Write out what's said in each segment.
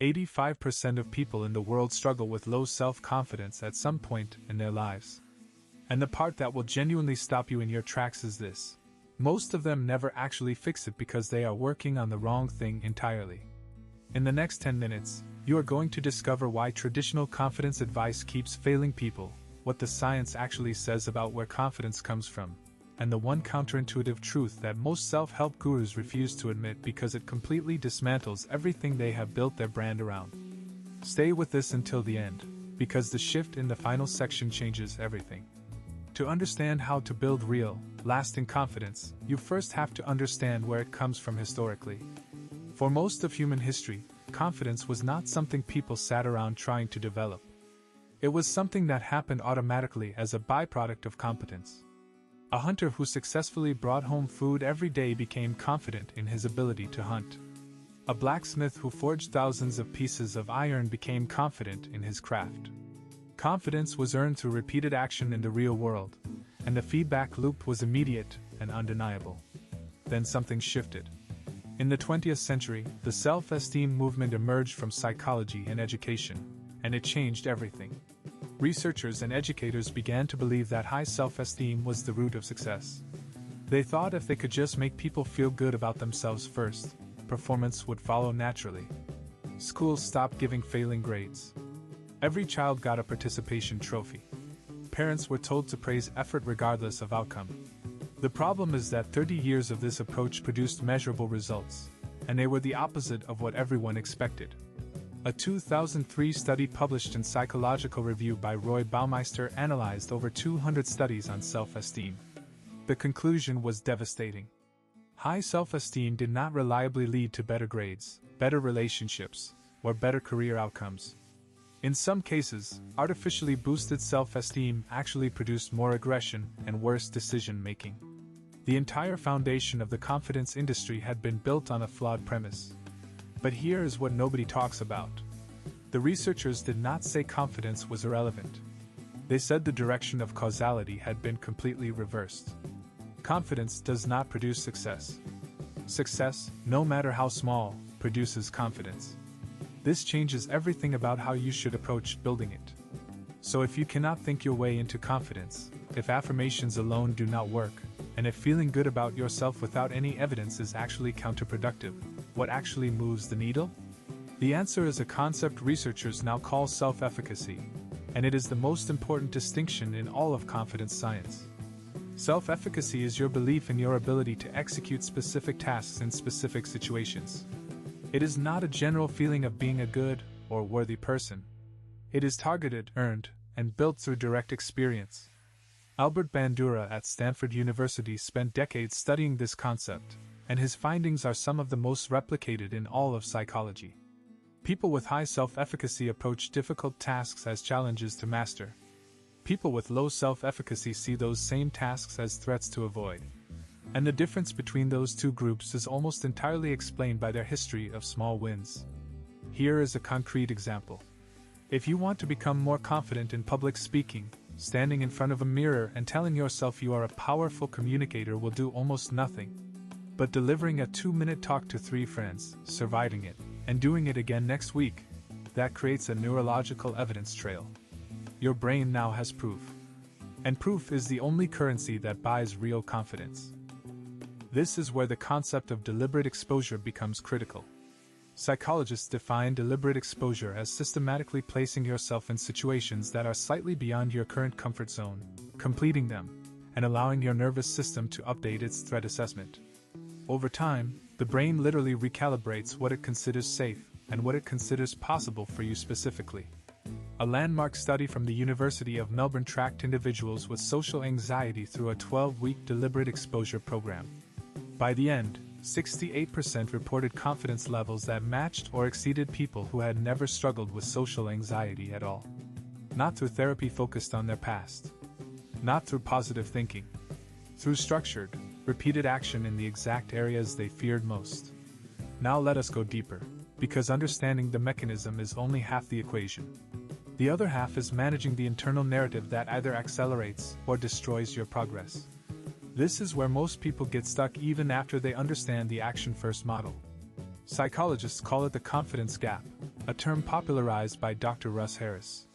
85% of people in the world struggle with low self-confidence at some point in their lives. And the part that will genuinely stop you in your tracks is this. Most of them never actually fix it because they are working on the wrong thing entirely. In the next 10 minutes, you are going to discover why traditional confidence advice keeps failing people, what the science actually says about where confidence comes from, and the one counterintuitive truth that most self-help gurus refuse to admit because it completely dismantles everything they have built their brand around. Stay with this until the end, because the shift in the final section changes everything. To understand how to build real, lasting confidence, you first have to understand where it comes from historically. For most of human history, confidence was not something people sat around trying to develop. It was something that happened automatically as a byproduct of competence. A hunter who successfully brought home food every day became confident in his ability to hunt. A blacksmith who forged thousands of pieces of iron became confident in his craft. Confidence was earned through repeated action in the real world, and the feedback loop was immediate and undeniable. Then something shifted. In the 20th century, the self-esteem movement emerged from psychology and education, and it changed everything. Researchers and educators began to believe that high self-esteem was the root of success. They thought if they could just make people feel good about themselves first, performance would follow naturally. Schools stopped giving failing grades. Every child got a participation trophy. Parents were told to praise effort regardless of outcome. The problem is that 30 years of this approach produced measurable results, and they were the opposite of what everyone expected. A 2003 study published in Psychological Review by Roy Baumeister analyzed over 200 studies on self-esteem. The conclusion was devastating. High self-esteem did not reliably lead to better grades, better relationships, or better career outcomes. In some cases, artificially boosted self-esteem actually produced more aggression and worse decision-making. The entire foundation of the confidence industry had been built on a flawed premise. But here is what nobody talks about. The researchers did not say confidence was irrelevant. They said the direction of causality had been completely reversed. Confidence does not produce success. Success, no matter how small, produces confidence. This changes everything about how you should approach building it. So if you cannot think your way into confidence, if affirmations alone do not work, and if feeling good about yourself without any evidence is actually counterproductive, what actually moves the needle? The answer is a concept researchers now call self-efficacy, and it is the most important distinction in all of confidence science. Self-efficacy is your belief in your ability to execute specific tasks in specific situations. It is not a general feeling of being a good or worthy person. It is targeted, earned, and built through direct experience. Albert Bandura at Stanford University spent decades studying this concept, and his findings are some of the most replicated in all of psychology. People with high self-efficacy approach difficult tasks as challenges to master. People with low self-efficacy see those same tasks as threats to avoid. And the difference between those two groups is almost entirely explained by their history of small wins. Here is a concrete example. If you want to become more confident in public speaking, standing in front of a mirror and telling yourself you are a powerful communicator will do almost nothing. But delivering a 2-minute talk to 3 friends, surviving it, and doing it again next week, that creates a neurological evidence trail. Your brain now has proof. And proof is the only currency that buys real confidence. This is where the concept of deliberate exposure becomes critical. Psychologists define deliberate exposure as systematically placing yourself in situations that are slightly beyond your current comfort zone, completing them, and allowing your nervous system to update its threat assessment. Over time, the brain literally recalibrates what it considers safe and what it considers possible for you specifically. A landmark study from the University of Melbourne tracked individuals with social anxiety through a 12-week deliberate exposure program. By the end, 68% reported confidence levels that matched or exceeded people who had never struggled with social anxiety at all. Not through therapy focused on their past. Not through positive thinking. Through structured, repeated action in the exact areas they feared most. Now let us go deeper, because understanding the mechanism is only half the equation. The other half is managing the internal narrative that either accelerates or destroys your progress. This is where most people get stuck even after they understand the action-first model. Psychologists call it the confidence gap, a term popularized by Dr. Russ Harris.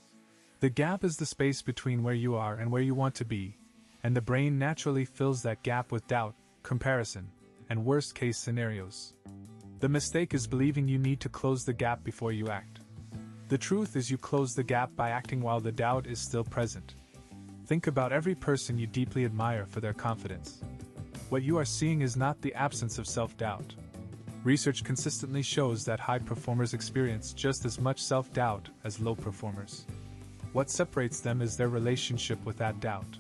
The gap is the space between where you are and where you want to be, and the brain naturally fills that gap with doubt, comparison, and worst-case scenarios. The mistake is believing you need to close the gap before you act. The truth is you close the gap by acting while the doubt is still present. Think about every person you deeply admire for their confidence. What you are seeing is not the absence of self-doubt. Research consistently shows that high performers experience just as much self-doubt as low performers. What separates them is their relationship with that doubt.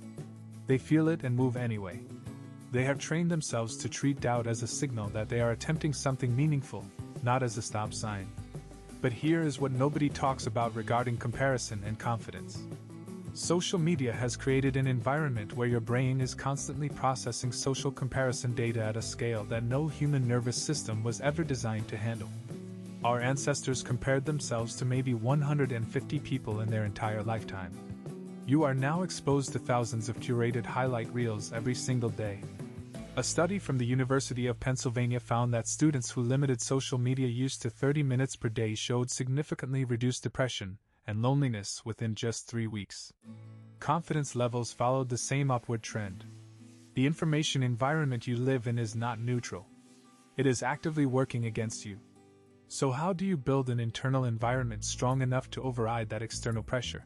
They feel it and move anyway. They have trained themselves to treat doubt as a signal that they are attempting something meaningful, not as a stop sign. But here is what nobody talks about regarding comparison and confidence. Social media has created an environment where your brain is constantly processing social comparison data at a scale that no human nervous system was ever designed to handle. Our ancestors compared themselves to maybe 150 people in their entire lifetime. You are now exposed to thousands of curated highlight reels every single day. A study from the University of Pennsylvania found that students who limited social media use to 30 minutes per day showed significantly reduced depression and loneliness within just 3 weeks. Confidence levels followed the same upward trend. The information environment you live in is not neutral. It is actively working against you. So how do you build an internal environment strong enough to override that external pressure?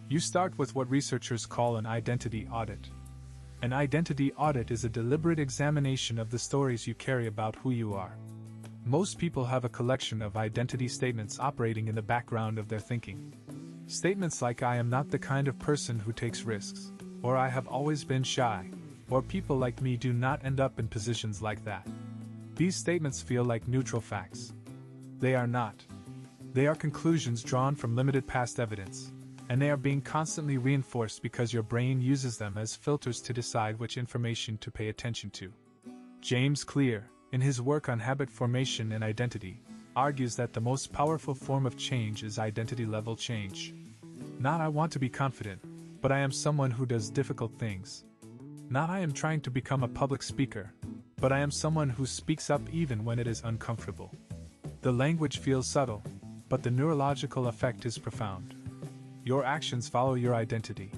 You start with what researchers call an identity audit. An identity audit is a deliberate examination of the stories you carry about who you are. Most people have a collection of identity statements operating in the background of their thinking. Statements like "I am not the kind of person who takes risks," or "I have always been shy," or "people like me do not end up in positions like that." These statements feel like neutral facts. They are not. They are conclusions drawn from limited past evidence, and they are being constantly reinforced because your brain uses them as filters to decide which information to pay attention to. James Clear, in his work on habit formation and identity, argues that the most powerful form of change is identity-level change. Not "I want to be confident," but "I am someone who does difficult things." Not "I am trying to become a public speaker," but "I am someone who speaks up even when it is uncomfortable." The language feels subtle, but the neurological effect is profound. Your actions follow your identity.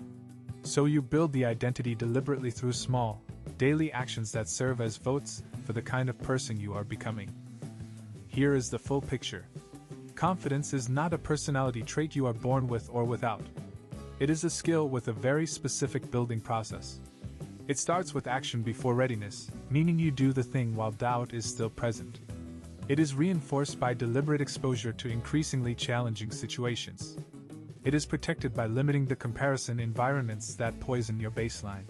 So you build the identity deliberately through small, daily actions that serve as votes for the kind of person you are becoming. Here is the full picture. Confidence is not a personality trait you are born with or without. It is a skill with a very specific building process. It starts with action before readiness, meaning you do the thing while doubt is still present. It is reinforced by deliberate exposure to increasingly challenging situations. It is protected by limiting the comparison environments that poison your baseline.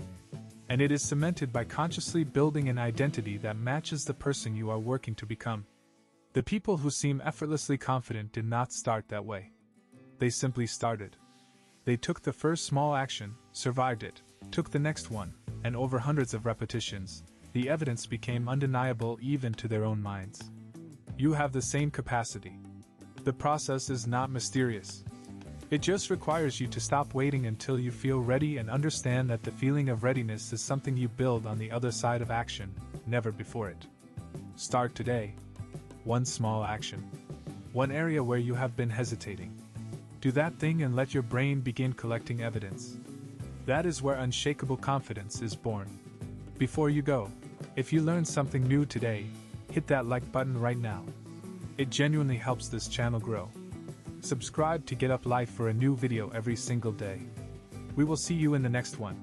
And it is cemented by consciously building an identity that matches the person you are working to become. The people who seem effortlessly confident did not start that way. They simply started. They took the first small action, survived it, took the next one, and over hundreds of repetitions, the evidence became undeniable even to their own minds. You have the same capacity. The process is not mysterious. It just requires you to stop waiting until you feel ready and understand that the feeling of readiness is something you build on the other side of action, never before it. Start today. One small action. One area where you have been hesitating. Do that thing and let your brain begin collecting evidence. That is where unshakable confidence is born. Before you go, if you learned something new today, hit that like button right now. It genuinely helps this channel grow. Subscribe to get up life for a new video every single day. We will see you in the next one.